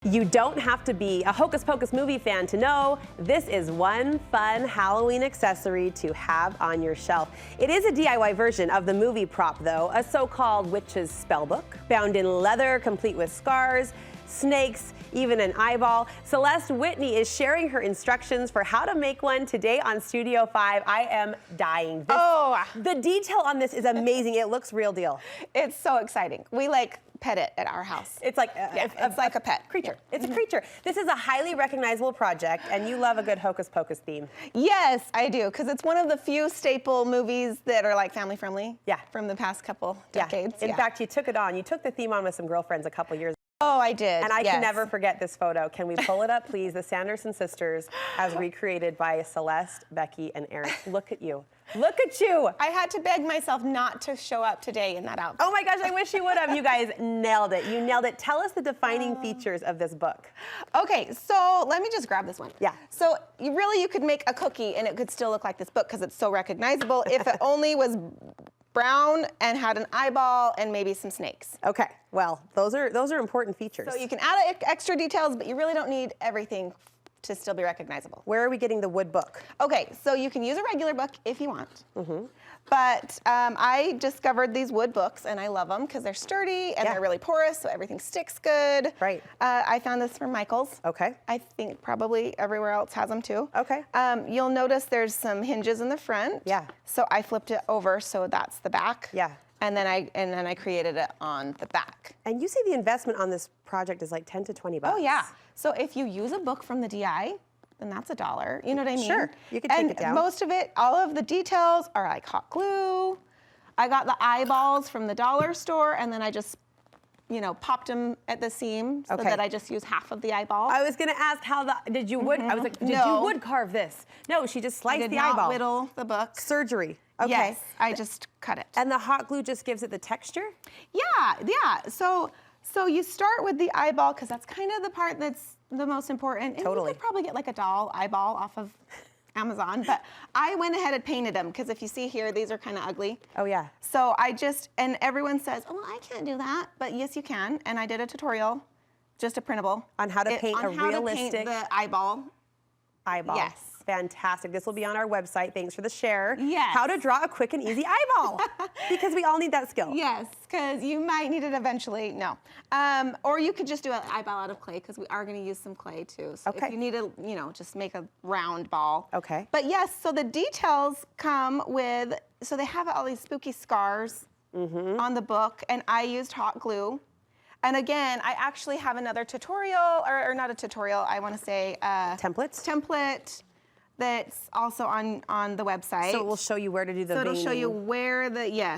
You don't have to be a Hocus Pocus movie fan to know this is one fun Halloween accessory to have on your shelf. It is a DIY version of the movie prop though, a so-called witch's spellbook, bound in leather, complete with scars, snakes, even an eyeball. Celeste Whitney is sharing her instructions for how to make one today on Studio 5. I am dying. The detail on this is amazing. It looks real deal. It's so exciting. We like pet it at our house. It's like it's like a pet creature. Yeah. It's a creature. This is a highly recognizable project, and you love a good Hocus Pocus theme. Yes, I do, because it's one of the few staple movies that are like family friendly. Yeah. From the past couple decades. In fact, you took it on. You took the theme on with some girlfriends a couple years ago. Oh, I did. And I can never forget this photo. Can we pull it up, please? The Sanderson sisters, as recreated by Celeste, Becky, and Eric. Look at you. Look at you. I had to beg myself not to show up today in that outfit. Oh my gosh, I wish you would have. You guys nailed it. You nailed it. Tell us the defining features of this book. Okay, so let me just grab this one. Yeah. So you could make a cookie and it could still look like this book because it's so recognizable if it only was brown and had an eyeball and maybe some snakes. Okay, well, those are important features. So you can add extra details, but you really don't need everything to still be recognizable. Where are we getting the wood book? Okay, so you can use a regular book if you want. But I discovered these wood books and I love them because they're sturdy and they're really porous, so everything sticks good. Right. I found this from Michael's. Okay. I think probably everywhere else has them too. Okay. You'll notice there's some hinges in the front. Yeah. So I flipped it over so that's the back. Yeah. And then I created it on the back. And you say the investment on this project is like 10 to 20 bucks. Oh yeah. So if you use a book from the DI, then that's $1. You know what I mean? Sure. You can take it down. And most of it, all of the details are like hot glue. I got the eyeballs from the dollar store and then I just, popped them at the seam so that I just use half of the eyeball. I was gonna ask did you wood, I was like, did you wood carve this? No, she just sliced the eyeball. I did not whittle the book. Surgery. Okay. Yes, I just cut it. And the hot glue just gives it the texture? Yeah. So you start with the eyeball because that's kind of the part that's the most important. And Totally. you could probably get like a doll eyeball off of Amazon, but I went ahead and painted them because if you see here, these are kind of ugly. Oh yeah. So and everyone says, oh, I can't do that, but yes, you can. And I did a tutorial, just a printable. On how to paint a realistic. On how to paint the eyeball. Eyeball. Yes. Fantastic. This will be on our website. Thanks for the share. Yes. How to draw a quick and easy eyeball. Because we all need that skill. Yes, because you might need it eventually. No. Or you could just do an eyeball out of clay because we are going to use some clay too. So if you need to, just make a round ball. Okay. But yes, so the details come with, so they have all these spooky scars on the book and I used hot glue. And again, I actually have another tutorial, or not a tutorial, I want to say template that's also on the website. So it will show you where to do the So it'll show you where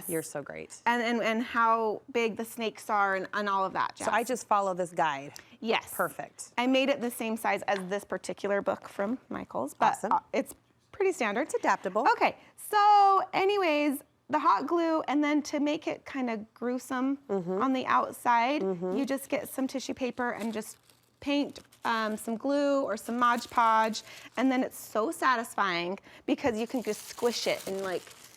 You're so great. And how big the snakes are and all of that jazz. So I just follow this guide. Yes. Perfect. I made it the same size as this particular book from Michael's, but Awesome. It's pretty standard. It's adaptable. Okay, so anyways, the hot glue, and then to make it kind of gruesome on the outside, you just get some tissue paper and just paint some glue or some Mod Podge, and then it's so satisfying because you can just squish it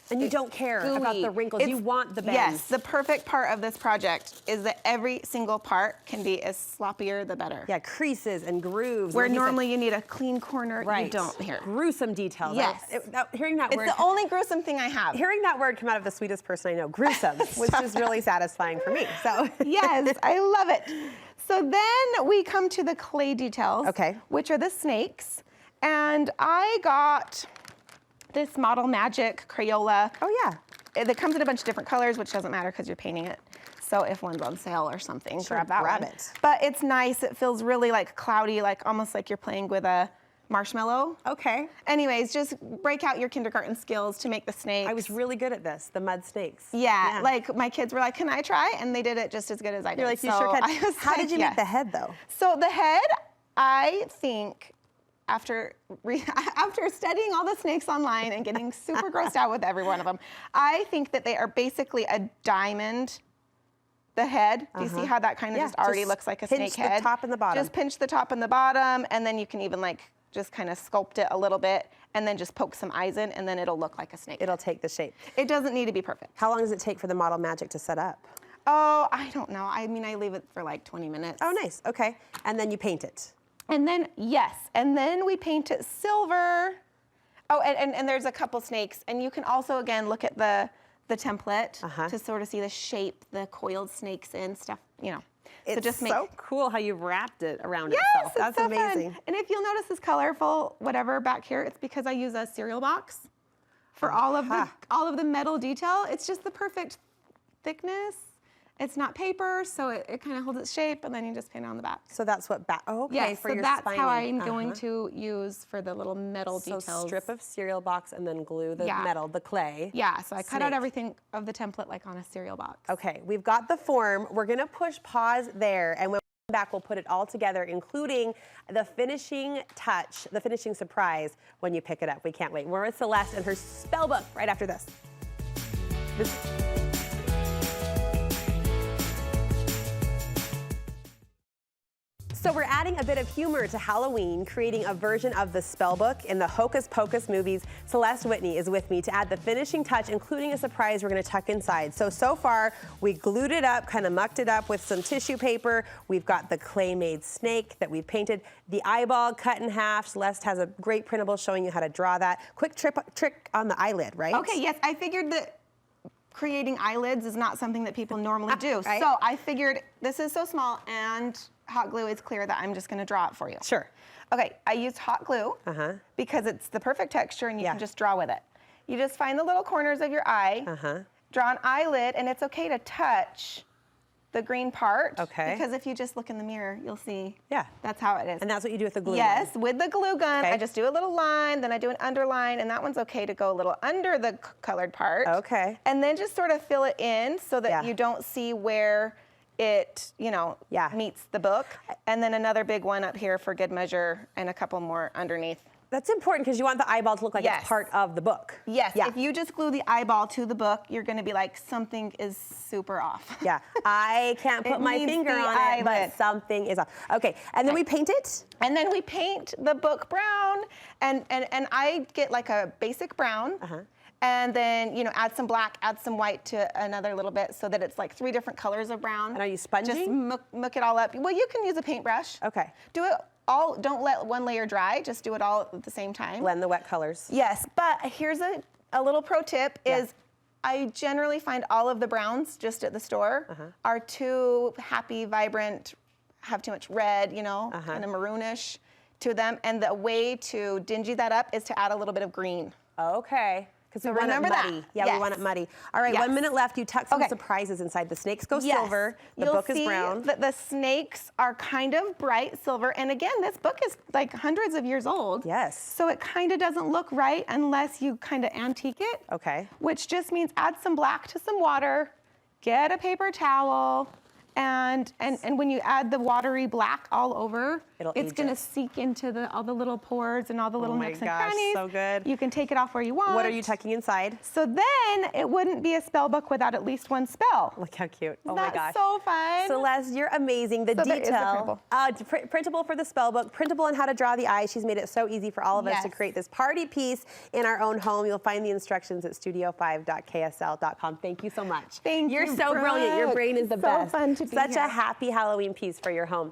and you don't care about the wrinkles. You want the bends. Yes, the perfect part of this project is that every single part can be as sloppier the better. Yeah, creases and grooves. Where normally you need a clean corner, you don't here. Gruesome details. Yes. Hearing that word. It's the only gruesome thing I have. Hearing that word come out of the sweetest person I know, gruesome, was just really satisfying for me. So yes, I love it. So then we come to the clay details, which are the snakes. And I got this Model Magic Crayola. Oh yeah. It comes in a bunch of different colors, which doesn't matter because you're painting it. So if one's on sale or something, grab that one. But it's nice. It feels really like cloudy, almost like you're playing with a marshmallow. Okay. Anyways, just break out your kindergarten skills to make the snakes. I was really good at this, the mud snakes. Yeah, like my kids were like, can I try? And they did it just as good as I did. You're like, you sure can. How did you make the head though? So the head, I think, after studying all the snakes online and getting super grossed out with every one of them, I think that they are basically a diamond, the head. Do you see how that kind of just already looks like a snake head? Pinch the top and the bottom. Just pinch the top and the bottom, and then you can even just kind of sculpt it a little bit and then just poke some eyes in and then it'll look like a snake. It'll take the shape. It doesn't need to be perfect. How long does it take for the Model Magic to set up? Oh, I don't know. I mean, I leave it for like 20 minutes. Oh, nice. Okay. And then you paint it. And then, yes, and then we paint it silver. Oh, and there's a couple snakes. And you can also, again, look at the template to sort of see the shape the coiled snakes in stuff, you know. It's so just so cool how you've wrapped it around yes, itself. That's it's so amazing. Fun. And if you'll notice this colorful whatever back here, it's because I use a cereal box for all of the metal detail. It's just the perfect thickness. It's not paper, so it kind of holds its shape, and then you just paint it on the back. So that's what okay, yes, for so your that's spining. how I'm going to use for the little metal details. So strip of cereal box and then glue the metal, the clay. Yeah, so I cut out everything of the template like on a cereal box. Okay, we've got the form. We're gonna push pause there, and when we come back, we'll put it all together, including the finishing touch, the finishing surprise when you pick it up. We can't wait. We're with Celeste and her spell book right after this. So we're adding a bit of humor to Halloween, creating a version of the spellbook in the Hocus Pocus movies. Celeste Whitney is with me to add the finishing touch, including a surprise we're going to tuck inside. So far, we glued it up, kind of mucked it up with some tissue paper. We've got the clay-made snake that we've painted, the eyeball cut in half. Celeste has a great printable showing you how to draw that. Quick trick on the eyelid, right? Okay, yes, I figured that creating eyelids is not something that people normally do. Right? So I figured this is so small and hot glue is clear that I'm just going to draw it for you. Sure. Okay, I used hot glue because it's the perfect texture and you can just draw with it. You just find the little corners of your eye, draw an eyelid, and it's okay to touch the green part. Okay. Because if you just look in the mirror, you'll see that's how it is. And that's what you do with the glue Yes, gun. with the glue gun, Okay. I just do a little line, then I do an underline, and that one's okay to go a little under the colored part. Okay. And then just sort of fill it in so that you don't see where it, you know, meets the book. And then another big one up here for good measure and a couple more underneath. That's important because you want the eyeball to look like it's part of the book. Yes, Yeah. if you just glue the eyeball to the book, you're gonna be like, something is super off. Yeah, I can't put my finger on it, but something is off. Okay, and then we paint it? And then we paint the book brown, and I get like a basic brown, and then, you know, add some black, add some white to another little bit so that it's like 3 different colors of brown. And are you sponging? Just muck it all up. Well, you can use a paintbrush. Okay. Do it all, don't let one layer dry, just do it all at the same time. Blend the wet colors. Yes, but here's a little pro tip is I generally find all of the browns just at the store are too happy, vibrant, have too much red, you know, kind of maroonish to them. And the way to dingy that up is to add a little bit of green. Okay. Because we want it muddy. Yeah, we want it muddy. All right, 1 minute left. You tuck some surprises inside. The snakes go silver. The book is brown. That the snakes are kind of bright silver. And again, this book is like hundreds of years old. Yes. So it kind of doesn't look right unless you kind of antique it. Okay. Which just means add some black to some water, get a paper towel, and when you add the watery black all over, it's going to seep into all the little pores and all the little nooks and crannies. So good. You can take it off where you want. What are you tucking inside? So then it wouldn't be a spell book without at least one spell. Look how cute. Isn't that so fun? Celeste, you're amazing. The detail. Printable for the spell book, printable on how to draw the eyes. She's made it so easy for all of us to create this party piece in our own home. You'll find the instructions at studio5.ksl.com. Thank you so much. Thank you. You're so brilliant. Your brain is the best. So fun to be Such here. a happy Halloween piece for your home.